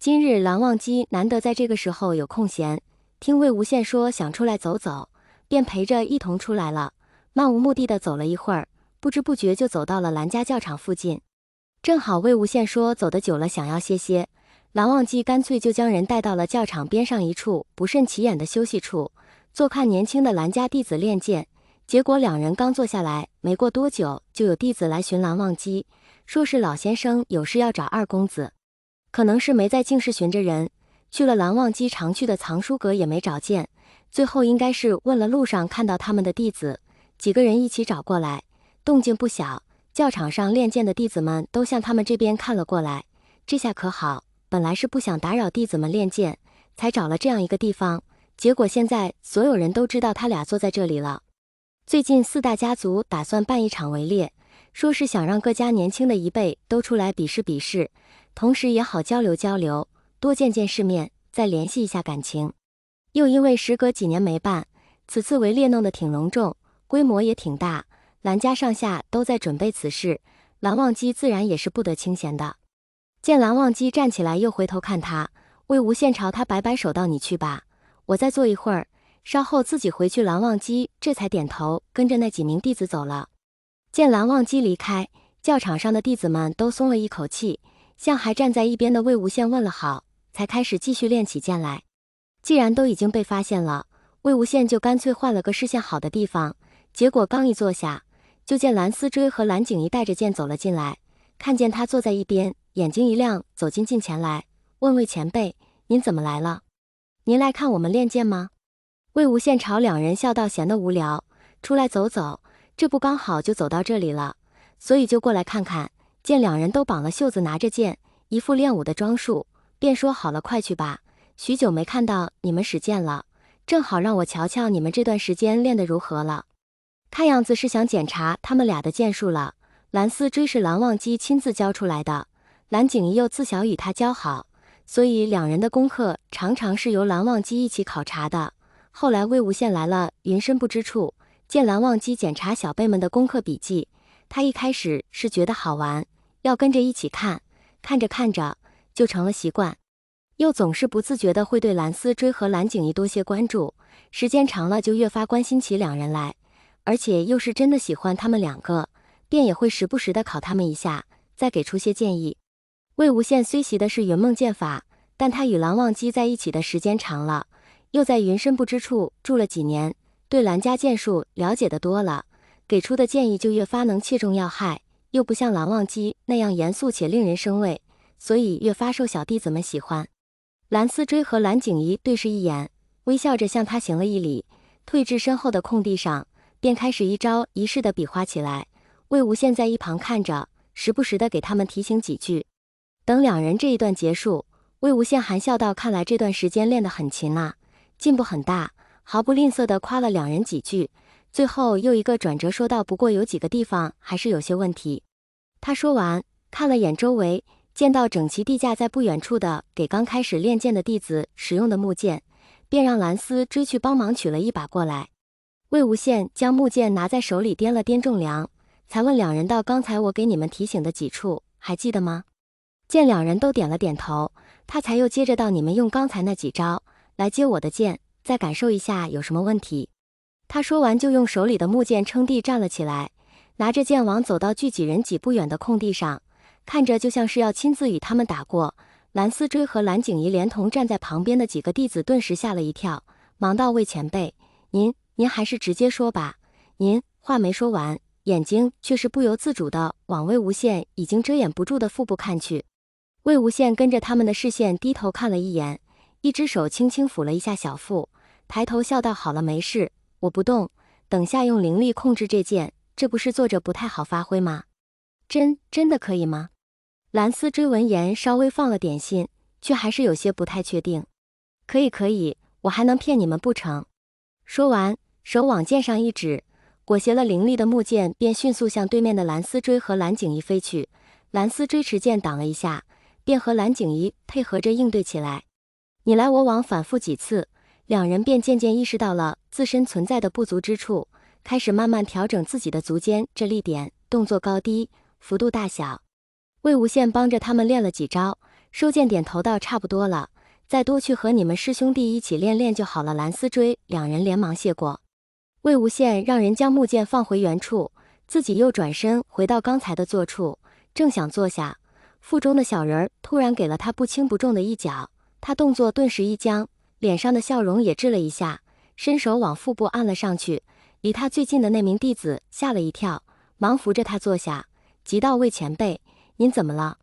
今日蓝忘机难得在这个时候有空闲，听魏无羡说想出来走走，便陪着一同出来了。漫无目的的走了一会儿，不知不觉就走到了蓝家教场附近。正好魏无羡说走得久了想要歇歇，蓝忘机干脆就将人带到了教场边上一处不甚起眼的休息处，坐看年轻的蓝家弟子练剑。结果两人刚坐下来，没过多久，就有弟子来寻蓝忘机，说是老先生有事要找二公子。可能是没在净室寻着人，去了蓝忘机常去的藏书阁也没找见，最后应该是问了路上看到他们的弟子，几个人一起找过来，动静不小，教场上练剑的弟子们都向他们这边看了过来。这下可好，本来是不想打扰弟子们练剑，才找了这样一个地方，结果现在所有人都知道他俩坐在这里了。最近四大家族打算办一场围猎，说是想让各家年轻的一辈都出来比试比试，同时也好交流交流，多见见世面，再联系一下感情。又因为时隔几年没办，此次围猎弄得挺隆重，规模也挺大，蓝家上下都在准备此事，蓝忘机自然也是不得清闲的。见蓝忘机站起来又回头看他，魏无羡朝他摆摆手道：“你去吧，我再坐一会儿，稍后自己回去。”蓝忘机这才点头，跟着那几名弟子走了。见蓝忘机离开，教场上的弟子们都松了一口气，向还站在一边的魏无羡问了好，才开始继续练起剑来。既然都已经被发现了，魏无羡就干脆换了个视线好的地方，结果刚一坐下，就见蓝思追和蓝景怡带着剑走了进来，看见他坐在一边，眼睛一亮，走近前来，问魏前辈：“您怎么来了？您来看我们练剑吗？”魏无羡朝两人笑道：“闲得无聊，出来走走，这不刚好就走到这里了，所以就过来看看。”见两人都绑了袖子，拿着剑，一副练武的装束，便说：“好了，快去吧，许久没看到你们使剑了，正好让我瞧瞧你们这段时间练得如何了。”看样子是想检查他们俩的剑术了。蓝思追是蓝忘机亲自教出来的，蓝景怡又自小与他交好，所以两人的功课常常是由蓝忘机一起考察的。后来魏无羡来了云深不知处，见蓝忘机检查小辈们的功课笔记，他一开始是觉得好玩，要跟着一起看，看着看着就成了习惯，又总是不自觉的会对蓝思追和蓝景怡多些关注，时间长了就越发关心起两人来，而且又是真的喜欢他们两个，便也会时不时的考他们一下，再给出些建议。魏无羡虽习的是云梦剑法，但他与蓝忘机在一起的时间长了，又在云深不知处住了几年，对蓝家剑术了解的多了，给出的建议就越发能切中要害，又不像蓝忘机那样严肃且令人生畏，所以越发受小弟子们喜欢。蓝思追和蓝景怡对视一眼，微笑着向他行了一礼，退至身后的空地上，便开始一招一式的比划起来。魏无羡在一旁看着，时不时的给他们提醒几句。等两人这一段结束，魏无羡含笑道：“看来这段时间练得很勤啊，进步很大。”毫不吝啬地夸了两人几句，最后又一个转折说道：“不过有几个地方还是有些问题。”他说完，看了眼周围，见到整齐地架在不远处的给刚开始练剑的弟子使用的木剑，便让蓝思追去帮忙取了一把过来。魏无羡将木剑拿在手里掂了掂重量，才问两人道：“刚才我给你们提醒的几处还记得吗？”见两人都点了点头，他才又接着道：“你们用刚才那几招来接我的剑，再感受一下有什么问题。”他说完就用手里的木剑撑地站了起来，拿着剑往走到距几人几步远的空地上，看着就像是要亲自与他们打过。蓝思追和蓝景怡连同站在旁边的几个弟子顿时吓了一跳，忙道：“魏前辈，您还是直接说吧。”您话没说完，眼睛却是不由自主地往魏无羡已经遮掩不住的腹部看去。魏无羡跟着他们的视线低头看了一眼，一只手轻轻抚了一下小腹，抬头笑道：“好了，没事，我不动，等下用灵力控制这剑，这不是坐着不太好发挥吗？真的可以吗？”蓝思追闻言稍微放了点心，却还是有些不太确定。“可以，我还能骗你们不成？”说完，手往剑上一指，裹挟了灵力的木剑便迅速向对面的蓝思追和蓝景怡飞去。蓝思追持剑挡了一下，便和蓝景怡配合着应对起来。你来我往反复几次，两人便渐渐意识到了自身存在的不足之处，开始慢慢调整自己的足尖这力点，动作高低幅度大小。魏无羡帮着他们练了几招，收剑点头道：“差不多了，再多去和你们师兄弟一起练练就好了。”蓝思追两人连忙谢过。魏无羡让人将木剑放回原处，自己又转身回到刚才的坐处，正想坐下，腹中的小人儿突然给了他不轻不重的一脚，他动作顿时一僵，脸上的笑容也滞了一下，伸手往腹部按了上去。离他最近的那名弟子吓了一跳，忙扶着他坐下，急道：“魏前辈，您怎么了？